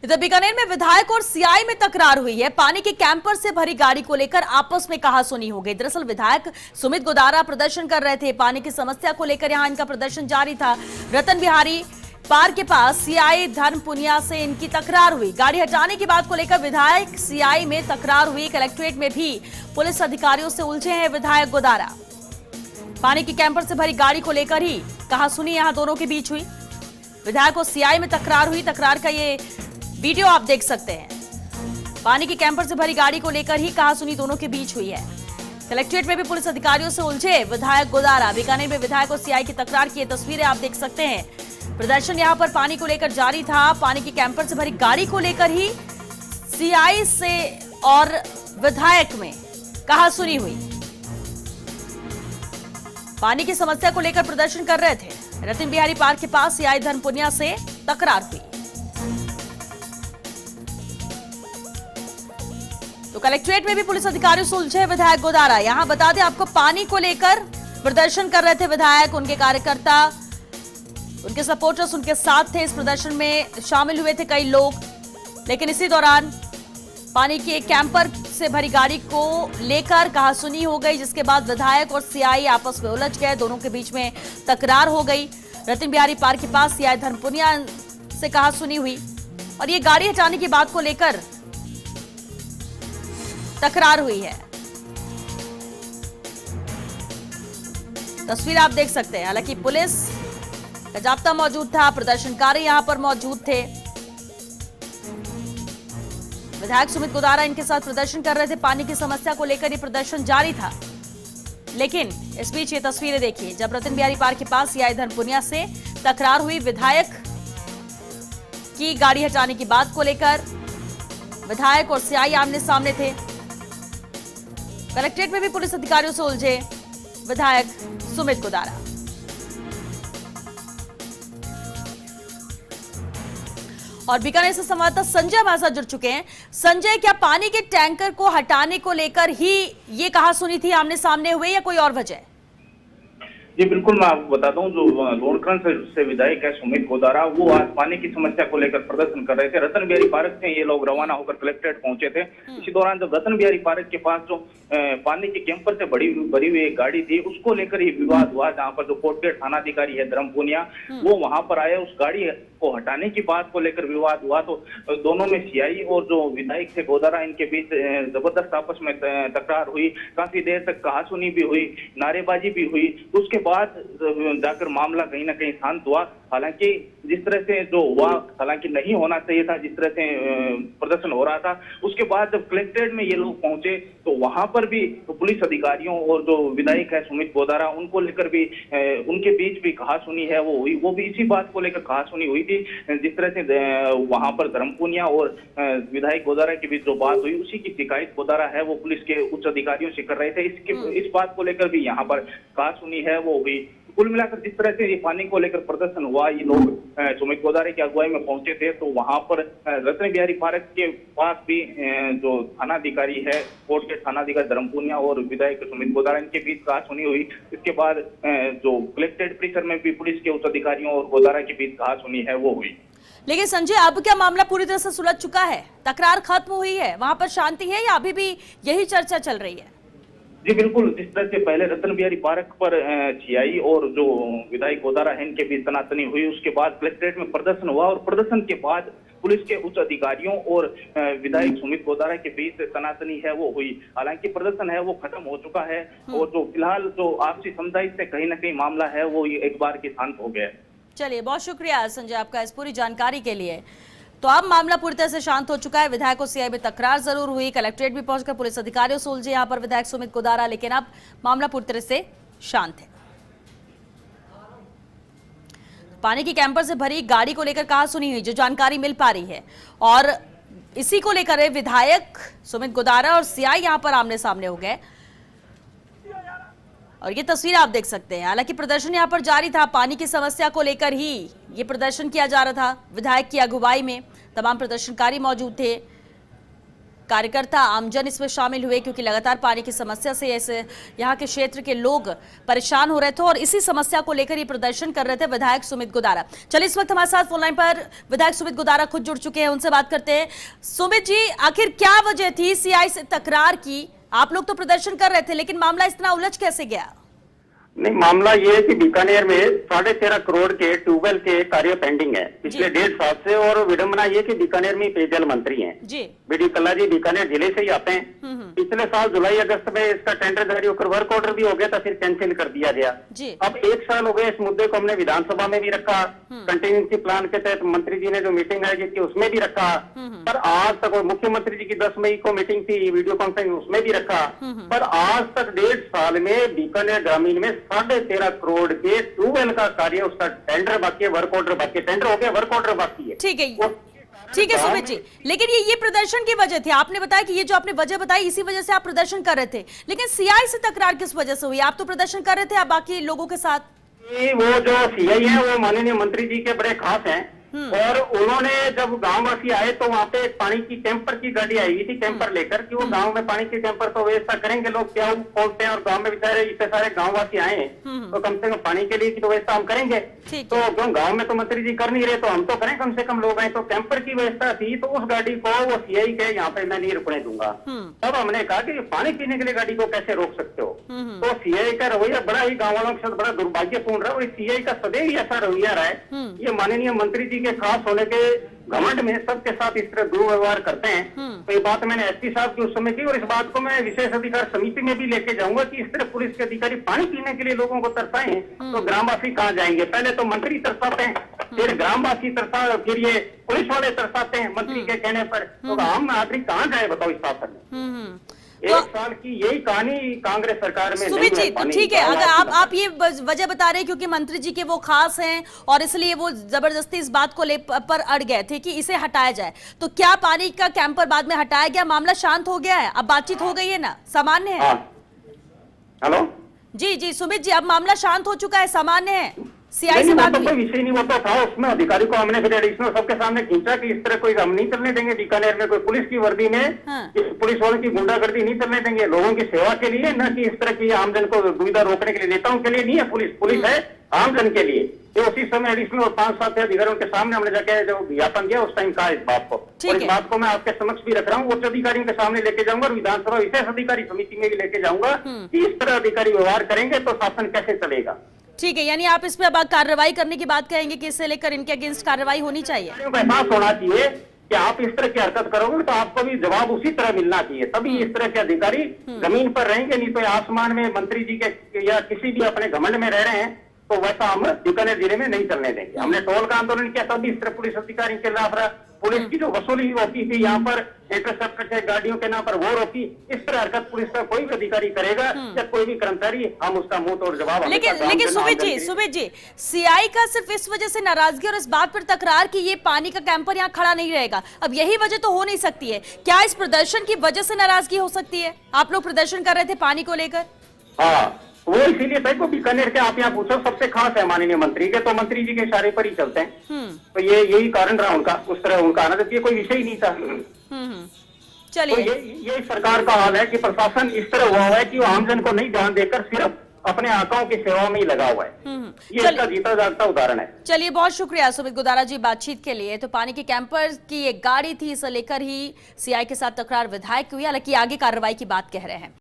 इधर बीकानेर में विधायक और सीआई में तकरार हुई है। पानी के कैंपर से भरी गाड़ी को लेकर आपस में कहासुनी हो गई। दरअसल विधायक सुमित गोदारा प्रदर्शन कर रहे थे। पानी की समस्या को लेकर यहां इनका प्रदर्शन जारी था। रतन बिहारी पार्क के पास सीआई धर्म पुनिया से इनकी तकरार हुई। गाड़ी हटाने की बात को लेकर विधायक सीआई में तकरार हुई। कलेक्ट्रेट में भी पुलिस अधिकारियों से उलझे हैं विधायक गोदारा। पानी की कैंपर से भरी गाड़ी को लेकर ही कहासुनी यहां दोनों के बीच हुई। विधायक और सीआई में तकरार हुई। तकरार का ये वीडियो आप देख सकते हैं। पानी की कैंपर से भरी गाड़ी को लेकर ही कहासुनी दोनों के बीच हुई है। कलेक्ट्रेट में भी पुलिस अधिकारियों से उलझे विधायक गोदारा। बीकानेर में विधायक और सीआई की तकरार की तस्वीरें आप देख सकते हैं। प्रदर्शन यहां पर पानी को लेकर जारी था। पानी की कैंपर से भरी गाड़ी को लेकर ही सीआई से और विधायक में कहासुनी हुई। पानी की समस्या को लेकर प्रदर्शन कर रहे थे। रतन बिहारी पार्क के पास सीआई धर्म पुनिया से तकरार हुई। तो कलेक्ट्रेट में भी पुलिस अधिकारियों से उलझे विधायक गोदारा। यहां बता दें आपको, पानी को लेकर प्रदर्शन कर रहे थे विधायक। उनके कार्यकर्ता, उनके सपोर्टर्स उनके साथ थे। इस प्रदर्शन में शामिल हुए थे कई लोग। लेकिन इसी दौरान पानी की एक कैंपर से भरी गाड़ी को लेकर कहासुनी हो गई, जिसके बाद विधायक और सीआई आपस में उलझ गए। दोनों के बीच में तकरार हो गई। रतन बिहारी पार्क के पास सीआई धर्म पुनिया से कहासुनी हुई और ये गाड़ी हटाने की बात को लेकर तकरार हुई है। तस्वीर आप देख सकते हैं। हालांकि पुलिस का जाब्ता मौजूद था, प्रदर्शनकारी यहां पर मौजूद थे। विधायक सुमित गोदारा इनके साथ प्रदर्शन कर रहे थे। पानी की समस्या को लेकर ये प्रदर्शन जारी था। लेकिन इस बीच ये तस्वीरें देखिए, जब रतन बिहारी पार्क के पास सीआई धर्म पुनिया से तकरार हुई विधायक की गाड़ी हटाने की बात को लेकर। विधायक और सीआई आमने सामने थे। कलेक्ट्रेट में भी पुलिस अधिकारियों से उलझे विधायक सुमित गोदारा। और बीकानेर से संवाददाता संजय हमारे साथ जुड़ चुके हैं। संजय, क्या पानी के टैंकर को हटाने को लेकर ही ये कहासुनी थी, आमने सामने हुए, या कोई और वजह? जी बिल्कुल, मैं आपको बताता हूँ, जो लोणकरण से विधायक है सुमित गोदारा, वो आज पानी की समस्या को लेकर प्रदर्शन कर रहे थे। रतन बिहारी पार्क से ये लोग रवाना होकर कलेक्ट्रेट पहुंचे थे। इसी दौरान जब रतन बिहारी पार्क के पास जो पानी के कैंपर से भरी हुई एक गाड़ी थी, उसको लेकर ही विवाद हुआ। जहाँ पर जो कोटगेट थानाधिकारी है धर्म पुनिया, वो वहां पर आए। उस गाड़ी को हटाने की बात को लेकर विवाद हुआ। तो दोनों में सीआई और जो विधायक थे गोदारा, इनके बीच जबरदस्त आपस में तकरार हुई। काफी देर तक कहासुनी भी हुई, नारेबाजी भी हुई। उसके बाद जाकर मामला कहीं ना कहीं शांत हुआ। हालांकि जिस तरह से जो हुआ, हालांकि नहीं होना चाहिए था, जिस तरह से प्रदर्शन हो रहा था। उसके बाद जब कलेक्ट्रेट में ये लोग पहुंचे तो वहां पर भी तो पुलिस अधिकारियों और जो विधायक है सुमित गोदारा, उनको लेकर भी उनके बीच भी कहासुनी है वो हुई। वो भी इसी बात को लेकर कहासुनी हुई थी। जिस तरह से वहां पर धर्म पुनिया और विधायक गोदारा के बीच जो बात हुई, उसी की शिकायत गोदारा है वो पुलिस के उच्च अधिकारियों से कर रहे थे। इस बात को लेकर भी यहाँ पर कहासुनी है वो हुई। कुल मिलाकर जिस तरह से ये पानी को लेकर प्रदर्शन हुआ, ये लोग सुमित गोदारे की अगुवाई में पहुंचे थे। तो वहां पर रतन बिहारी पार्क के पास भी जो थानाधिकारी है, कोर्ट के थानाधिकारी धर्म पुनिया और विधायक सुमित गोदारा, इनके बीच कहासुनी हुई। इसके बाद जो कलेक्ट्रेट परिसर में भी पुलिस के उच्च अधिकारियों और गोदारा के बीच कहासुनी है वो हुई। लेकिन संजय, अब क्या मामला पूरी तरह से सुलझ चुका है? तकरार खत्म हुई है? वहां पर शांति है या अभी भी यही चर्चा चल रही है? जी बिल्कुल, जिस तरह से पहले रतन बिहारी पार्क पर सीआई और जो विधायक गोदारा है इनके बीच तनातनी हुई, उसके बाद कलेक्ट्रेट में प्रदर्शन हुआ और प्रदर्शन के बाद पुलिस के उच्च अधिकारियों और विधायक सुमित गोदारा के बीच तनातनी है वो हुई। हालांकि प्रदर्शन है वो खत्म हो चुका है और जो फिलहाल जो आपसी समझाइश से कहीं ना कहीं मामला है वो एक बार के शांत हो गया। चलिए, बहुत शुक्रिया संजय आपका इस पूरी जानकारी के लिए। तो अब मामला पूरी तरह से शांत हो चुका है। विधायक और सीआई में तकरार जरूर हुई। कलेक्ट्रेट भी पहुंचकर पुलिस अधिकारियों से उलझे यहाँ पर विधायक सुमित गोदारा, लेकिन अब मामला पूरी तरह से शांत है। पानी की कैंपर से भरी गाड़ी को लेकर कहासुनी हुई, जो जानकारी मिल पा रही है, और इसी को लेकर विधायक सुमित गोदारा और सीआई यहाँ पर आमने सामने हो गए। और ये तस्वीर आप देख सकते हैं। हालांकि प्रदर्शन यहाँ पर जारी था। पानी की समस्या को लेकर ही ये प्रदर्शन किया जा रहा था। विधायक की अगुवाई में तमाम प्रदर्शनकारी मौजूद थे। कार्यकर्ता आमजन इसमें शामिल हुए, क्योंकि लगातार पानी की समस्या से ऐसे यहाँ के क्षेत्र के लोग परेशान हो रहे थे और इसी समस्या को लेकर ये प्रदर्शन कर रहे थे विधायक सुमित गोदारा। चलिए इस वक्त हमारे साथ फोनलाइन पर विधायक सुमित गोदारा खुद जुड़ चुके हैं, उनसे बात करते हैं। सुमित जी, आखिर क्या वजह थी सीआई से तकरार की? आप लोग तो प्रदर्शन कर रहे थे, लेकिन मामला इतना उलझ कैसे गया? नहीं, मामला ये है कि बीकानेर में 13.5 करोड़ के ट्यूबवेल के कार्य पेंडिंग है पिछले 1.5 साल से। और विडंबना ये कि बीकानेर में पेयजल मंत्री हैं जी, बीडी कल्ला जी बीकानेर जिले से ही आते हैं। पिछले साल जुलाई अगस्त में इसका टेंडर जारी होकर वर्क ऑर्डर भी हो गया था, फिर कैंसिल कर दिया गया जी। अब 1 साल हो गए इस मुद्दे को हमने विधानसभा में भी रखा, कंटिन्यूंसी प्लान के तहत मंत्री जी ने जो मीटिंग आयोजित की उसमें भी रखा, पर आज तक, और मुख्यमंत्री जी की 10 मई को मीटिंग थी वीडियो कॉन्फ्रेंस उसमें भी रखा, पर आज तक 1.5 साल में बीकानेर ग्रामीण में 13.5 करोड़ के ट्यूबवेल का कार्य, उसका टेंडर बाकी है, वर्क ऑर्डर बाकी है। टेंडर हो गया, वर्क ऑर्डर बाकी है। ठीक है सुमित जी, लेकिन ये प्रदर्शन की वजह थी। आपने बताया कि ये जो आपने वजह बताई इसी वजह से आप प्रदर्शन कर रहे थे, लेकिन सीआई से तकरार किस वजह से हुई? आप तो प्रदर्शन कर रहे थे, आप बाकी लोगों के साथ। वो जो सीआई है वो माननीय मंत्री जी के बड़े खास हैं, और उन्होंने जब गांववासी आए तो वहाँ पे पानी की कैंपर की गाड़ी आई हुई थी, कैंपर लेकर, कि वो गांव में पानी की कैंपर तो व्यवस्था करेंगे, लोग क्या खोलते हैं, और गांव में बेचारे इतने सारे गांववासी आए हैं तो कम से कम पानी के लिए की तो व्यवस्था हम करेंगे। तो क्यों गांव में तो मंत्री जी कर नहीं रहे तो हम तो करें, कम से कम लोग आए। तो कैंपर की व्यवस्था थी, तो उस गाड़ी को वो सीआई के यहाँ पे मैं नहीं रुकने दूंगा। तब हमने कहा कि पानी पीने के लिए गाड़ी को कैसे रोक सकते हो? तो सीआई का रवैया बड़ा ही गाँव वालों के साथ बड़ा दुर्भाग्यपूर्ण रहा, और सीआई का सदैव ही ऐसा रवैया रहा है। ये माननीय मंत्री जी के खास होने के घमंड में सबके साथ इस तरह दुर्व्यवहार करते हैं। तो ये बात मैंने एसपी साहब की उस समय की, और इस बात को मैं विशेष अधिकार समिति में भी लेके जाऊंगा कि इस तरह पुलिस के अधिकारी पानी पीने के लिए लोगों को तरसाएं तो ग्रामवासी कहाँ जाएंगे? पहले तो मंत्री तरसाते हैं, फिर ग्रामवासी तरसा, फिर ये पुलिस वाले तरसाते हैं मंत्री के कहने पर, तो आम नागरिक कहाँ जाए बताओ इस शासन में? 1 साल की यही कहानी कांग्रेस सरकार में सुमित जी, तो ठीक है, अगर आप ये वजह बता रहे हैं क्योंकि मंत्री जी के वो खास हैं और इसलिए वो जबरदस्ती इस बात को पर अड़ गए थे कि इसे हटाया जाए, तो क्या पानी का कैंपर बाद में हटाया गया? मामला शांत हो गया है, अब बातचीत हो गई है ना, सामान्य है? हेलो जी सुमित जी, अब मामला शांत हो चुका है, सामान्य है? सीआई से नहीं, बात तो कोई विषय नहीं, वो तो था उसमें अधिकारी को हमने फिर एडिशनल सबके सामने खींचा कि इस तरह कोई हम नहीं चलने देंगे बीकानेर में, कोई पुलिस की वर्दी में पुलिस वालों की गुंडागर्दी नहीं चलने देंगे, लोगों की सेवा के लिए, न कि इस तरह की आमजन को दुविधा रोकने के लिए। नेताओं के लिए नहीं है पुलिस है आमजन के लिए। तो उसी समय एडिशनल और 5-7 अधिकारियों के सामने हमने जाके जो ज्ञापन दिया उस टाइम कहा इस बात को, और इस बात को मैं आपके समक्ष भी रख रहा हूँ, उच्च अधिकारियों के सामने लेके जाऊंगा और विधानसभा विशेष अधिकारी समिति में भी लेके जाऊंगा कि इस तरह अधिकारी व्यवहार करेंगे तो शासन कैसे चलेगा। ठीक है, यानी आप इस पे अब कार्रवाई करने की बात कहेंगे कि इससे लेकर इनके अगेंस्ट कार्रवाई होनी चाहिए? एहसास होना चाहिए कि आप इस तरह की हरकत करोगे तो आपको भी जवाब उसी तरह मिलना चाहिए, तभी इस तरह के अधिकारी जमीन पर रहेंगे, नहीं तो आसमान में मंत्री जी के या किसी भी अपने घमंड में रह रहे हैं तो वैसा हम बीकानेर जिले में नहीं चलने देंगे। हमने टोल का आंदोलन किया तब भी इस तरह पुलिस अधिकारी के खिलाफ रहा, पुलिस की जो वसूली होती थी यहाँ पर इंटरसेप्टर से गाड़ियों के नाम पर वो रोकी। इस तरह हरकत पुलिस का कोई भी अधिकारी करेगा या कोई भी कर्मचारी, हम उसका मुंह तोड़ जवाब। लेकिन सुमित जी, सीआई का सिर्फ इस वजह से नाराजगी और इस बात पर तकरार कि ये पानी का कैंपर यहाँ खड़ा नहीं रहेगा, अब यही वजह तो हो नहीं सकती है क्या? इस प्रदर्शन की वजह से नाराजगी हो सकती है? आप लोग प्रदर्शन कर रहे थे पानी को लेकर। हाँ, वो इसीलिए भाई को बीकानेर के आप यहाँ पूछो सबसे खास है माननीय मंत्री के, तो मंत्री जी के इशारे पर ही चलते हैं। तो ये यही कारण रहा उनका, उस तरह उनका आना, जबकि कोई विषय ही नहीं था। चलिए, तो ये सरकार का हाल है कि प्रशासन इस तरह हुआ है कि वो आमजन को नहीं ध्यान देकर सिर्फ अपने आकाओं की सेवा में ही लगा हुआ है। ये इसका जीता जागता उदाहरण है। चलिए, बहुत शुक्रिया सुमित गोदारा जी बातचीत के लिए। तो पानी के कैंपर की एक गाड़ी थी, इसे लेकर ही सीआई के साथ तकरार विधायक हुई, हालांकि आगे कार्रवाई की बात कह रहे हैं।